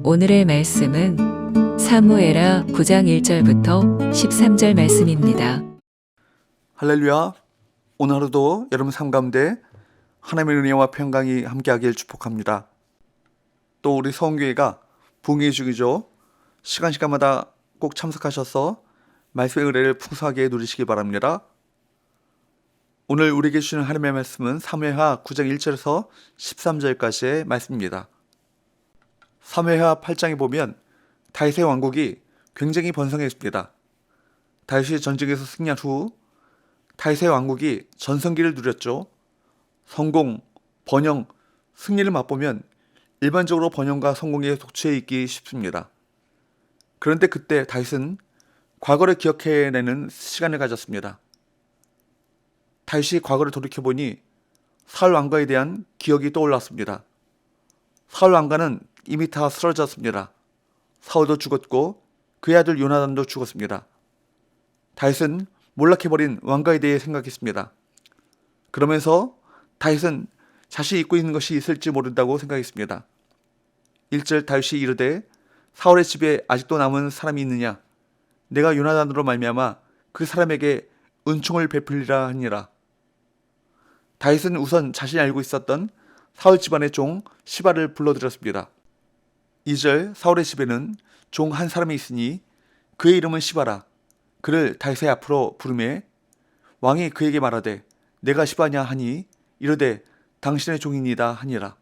오늘의 말씀은 사무엘하 9장 1절부터 13절 말씀입니다. 할렐루야. 오늘 하루도 여러분 삶 가운데 하나님의 은혜와 평강이 함께하길 축복합니다. 또 우리 서원교회가 부흥의 주기죠. 시간마다 꼭 참석하셔서 말씀의 은혜를 풍성하게 누리시기 바랍니다. 오늘 우리에게 주시는 하나님의 말씀은 사무엘하 9장 1절에서 13절까지의 말씀입니다. 사무엘하 8장에 보면 다윗의 왕국이 굉장히 번성했습니다. 다윗이 전쟁에서 승리한 후 다윗의 왕국이 전성기를 누렸죠. 성공, 번영, 승리를 맛보면 일반적으로 번영과 성공에 속취해 있기 쉽습니다. 그런데 그때 다윗은 과거를 기억해내는 시간을 가졌습니다. 다윗이 과거를 돌이켜보니 사울 왕가에 대한 기억이 떠올랐습니다. 사울 왕가는 이미 다 쓰러졌습니다. 사울도 죽었고 그의 아들 요나단도 죽었습니다. 다윗은 몰락해버린 왕가에 대해 생각했습니다. 그러면서 다윗은 자신이 잊고 있는 것이 있을지 모른다고 생각했습니다. 1절 다윗이 이르되 사울의 집에 아직도 남은 사람이 있느냐? 내가 요나단으로 말미암아 그 사람에게 은총을 베풀리라 하니라. 다윗은 우선 자신이 알고 있었던 사울 집안의 종 시바를 불러들였습니다. 2절 사울의 집에는 종 한 사람이 있으니 그의 이름은 시바라. 그를 다윗의 앞으로 부르매 왕이 그에게 말하되 내가 시바냐 하니 이르되 당신의 종이니이다 하니라.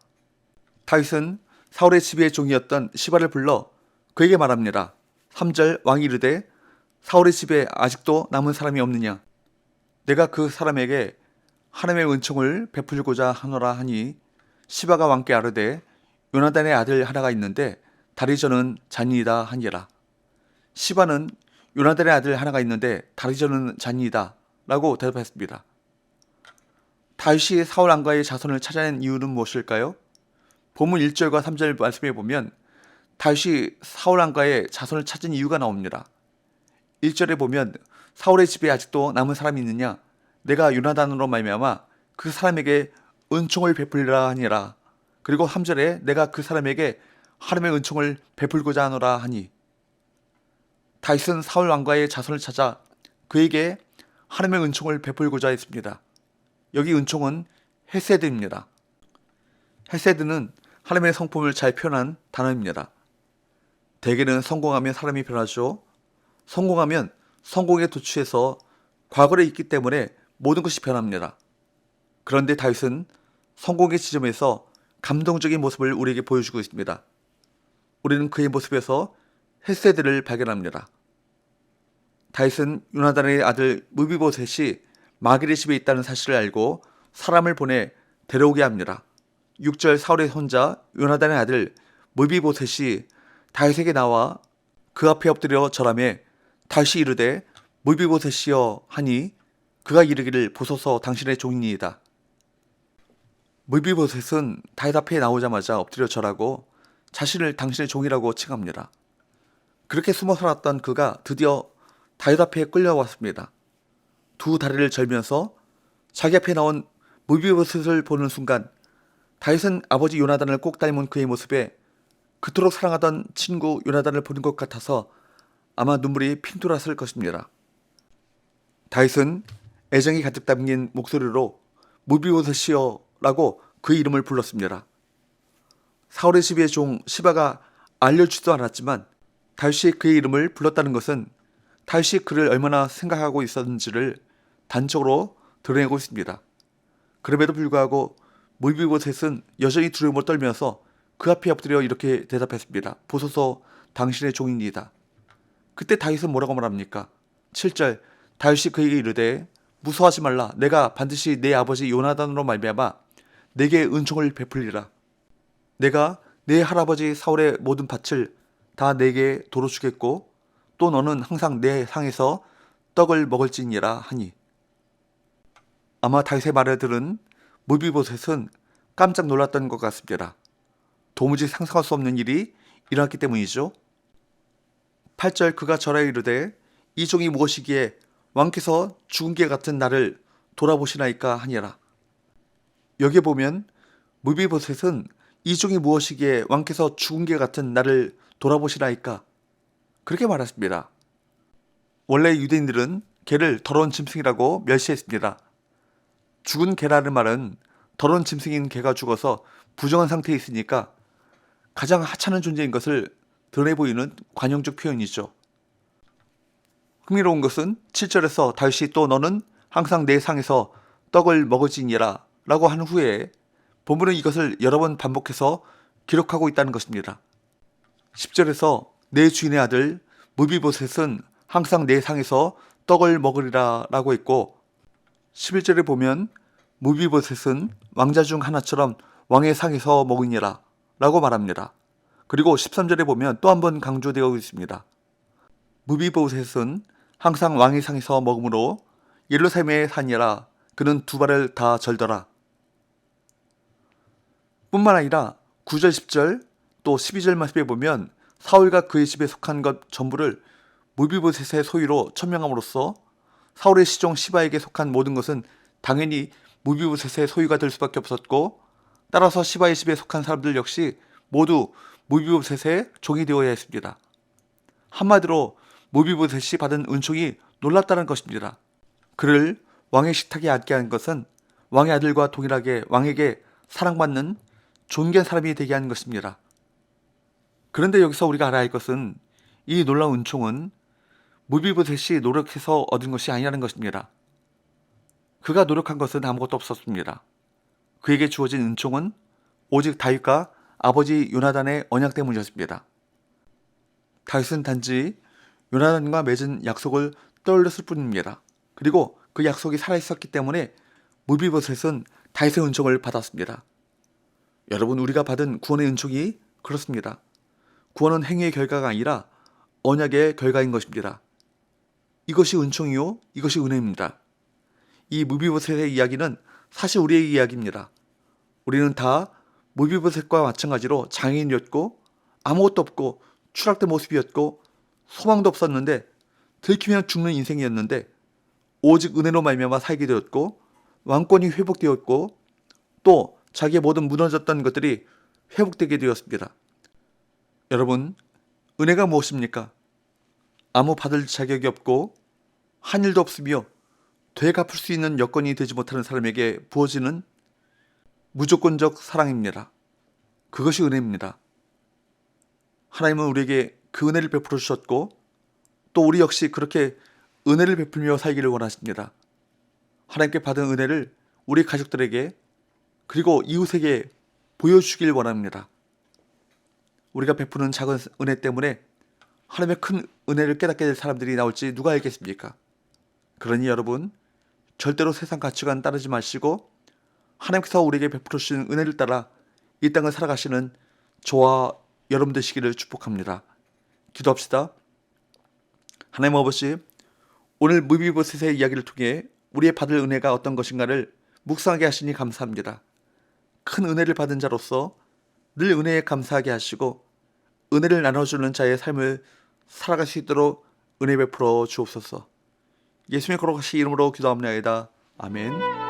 다윗은 사울의 집의 종이었던 시바를 불러 그에게 말합니다. 3절 왕이 이르되 사울의 집에 아직도 남은 사람이 없느냐? 내가 그 사람에게 하나님의 은총을 베풀고자 하노라 하니 시바가 왕께 아르되 요나단의 아들 하나가 있는데 다리 저는 잔이다 하니라. 시바는 요나단의 아들 하나가 있는데 다리 저는 잔이다 라고 대답했습니다. 다윗이 사울 왕가의 자손을 찾아낸 이유는 무엇일까요? 본문 1절과 3절 말씀에 보면 다윗이 사울 왕가의 자손을 찾은 이유가 나옵니다. 1절에 보면 사울의 집에 아직도 남은 사람이 있느냐? 내가 요나단으로 말미암아 그 사람에게 은총을 베풀리라 하니라. 그리고 3절에 내가 그 사람에게 하나님의 은총을 베풀고자 하노라 하니 다윗은 사울 왕가의 자손을 찾아 그에게 하나님의 은총을 베풀고자 했습니다. 여기 은총은 헤세드입니다. 헤세드는 하나님의 성품을 잘 표현한 단어입니다. 대개는 성공하면 사람이 변하죠. 성공하면 성공에 도취해서 과거에 있기 때문에 모든 것이 변합니다. 그런데 다윗은 성공의 지점에서 감동적인 모습을 우리에게 보여주고 있습니다. 우리는 그의 모습에서 헤세드를 발견합니다. 다윗은 요나단의 아들 무비보셋이 마길의 집에 있다는 사실을 알고 사람을 보내 데려오게 합니다. 6절 사울의 손자 요나단의 아들 무비보셋이 다윗에게 나와 그 앞에 엎드려 절하매 다윗이 이르되 무비보셋이여 하니 그가 이르기를 보소서 당신의 종이니이다. 무비보셋은 다윗 앞에 나오자마자 엎드려 절하고 자신을 당신의 종이라고 칭합니다. 그렇게 숨어 살았던 그가 드디어 다윗 앞에 끌려왔습니다. 두 다리를 절면서 자기 앞에 나온 무비보셋을 보는 순간 다윗은 아버지 요나단을 꼭 닮은 그의 모습에 그토록 사랑하던 친구 요나단을 보는 것 같아서 아마 눈물이 핑 돌았을 것입니다. 다윗은 애정이 가득 담긴 목소리로 무비보셋이여 라고 그 이름을 불렀습니다. 사울의 집의 종 시바가 알려주지도 않았지만 다윗이 그의 이름을 불렀다는 것은 다윗이 그를 얼마나 생각하고 있었는지를 단적으로 드러내고 있습니다. 그럼에도 불구하고 무비보셋은 여전히 두려움을 떨면서 그 앞에 엎드려 이렇게 대답했습니다. 보소서 당신의 종이니이다. 그때 다윗은 뭐라고 말합니까? 7절 다윗이 그에게 이르되 무서워하지 말라. 내가 반드시 내 아버지 요나단으로 말미암아 내게 은총을 베풀리라. 내가 내 할아버지 사울의 모든 밭을 다 내게 도로 주겠고 또 너는 항상 내 상에서 떡을 먹을지니라 하니. 아마 다윗의 말을 들은 무비보셋은 깜짝 놀랐던 것 같습니다. 도무지 상상할 수 없는 일이 일어났기 때문이죠. 8절 그가 절하여 이르되 이 종이 무엇이기에 왕께서 죽은 개 같은 나를 돌아보시나이까 하니라. 여기에 보면 무비보셋은 이종이 무엇이기에 왕께서 죽은 개 같은 나를 돌아보시라이까? 그렇게 말했습니다. 원래 유대인들은 개를 더러운 짐승이라고 멸시했습니다. 죽은 개라는 말은 더러운 짐승인 개가 죽어서 부정한 상태에 있으니까 가장 하찮은 존재인 것을 드러내 보이는 관용적 표현이죠. 흥미로운 것은 7절에서 다윗이 또 너는 항상 내 상에서 떡을 먹을지니라 라고 한 후에 본문은 이것을 여러 번 반복해서 기록하고 있다는 것입니다. 10절에서 내 주인의 아들 무비보셋은 항상 내 상에서 떡을 먹으리라 라고 했고 11절에 보면 무비보셋은 왕자 중 하나처럼 왕의 상에서 먹으니라 라고 말합니다. 그리고 13절에 보면 또 한 번 강조되어 있습니다. 무비보셋은 항상 왕의 상에서 먹으므로 예루살렘에 사니라 그는 두 발을 다 절더라. 뿐만 아니라 9절 10절 또 12절 말씀에 보면 사울과 그의 집에 속한 것 전부를 무비보셋의 소유로 천명함으로써 사울의 시종 시바에게 속한 모든 것은 당연히 무비보셋의 소유가 될 수밖에 없었고 따라서 시바의 집에 속한 사람들 역시 모두 무비보셋의 종이 되어야 했습니다. 한마디로 무비보셋이 받은 은총이 놀랍다는 것입니다. 그를 왕의 식탁에 앉게 한 것은 왕의 아들과 동일하게 왕에게 사랑받는 존귀한 사람이 되게 한 것입니다. 그런데 여기서 우리가 알아야 할 것은 이 놀라운 은총은 무비보셋이 노력해서 얻은 것이 아니라는 것입니다. 그가 노력한 것은 아무것도 없었습니다. 그에게 주어진 은총은 오직 다윗과 아버지 요나단의 언약 때문이었습니다. 다윗은 단지 요나단과 맺은 약속을 떠올렸을 뿐입니다. 그리고 그 약속이 살아있었기 때문에 무비보셋은 다윗의 은총을 받았습니다. 여러분, 우리가 받은 구원의 은총이 그렇습니다. 구원은 행위의 결과가 아니라 언약의 결과인 것입니다. 이것이 은총이요, 이것이 은혜입니다. 이 무비보셋의 이야기는 사실 우리의 이야기입니다. 우리는 다 무비보셋과 마찬가지로 장애인이었고 아무것도 없고 추락된 모습이었고 소망도 없었는데 들키면 죽는 인생이었는데 오직 은혜로 말미암아 살게 되었고 왕권이 회복되었고 또 자기의 모든 무너졌던 것들이 회복되게 되었습니다. 여러분, 은혜가 무엇입니까? 아무 받을 자격이 없고 한 일도 없으며 되갚을 수 있는 여건이 되지 못하는 사람에게 부어지는 무조건적 사랑입니다. 그것이 은혜입니다. 하나님은 우리에게 그 은혜를 베풀어 주셨고 또 우리 역시 그렇게 은혜를 베풀며 살기를 원하십니다. 하나님께 받은 은혜를 우리 가족들에게 그리고 이웃에게 보여주길 원합니다. 우리가 베푸는 작은 은혜 때문에 하나님의 큰 은혜를 깨닫게 될 사람들이 나올지 누가 알겠습니까? 그러니 여러분, 절대로 세상 가치관 따르지 마시고 하나님께서 우리에게 베풀어 주신 은혜를 따라 이 땅을 살아가시는 저와 여러분 되시기를 축복합니다. 기도합시다. 하나님 아버지, 오늘 무비보셋의 이야기를 통해 우리의 받을 은혜가 어떤 것인가를 묵상하게 하시니 감사합니다. 큰 은혜를 받은 자로서 늘 은혜에 감사하게 하시고 은혜를 나눠주는 자의 삶을 살아갈 수 있도록 은혜 베풀어 주옵소서. 예수님의 거룩하신 이름으로 기도합니다. 아멘.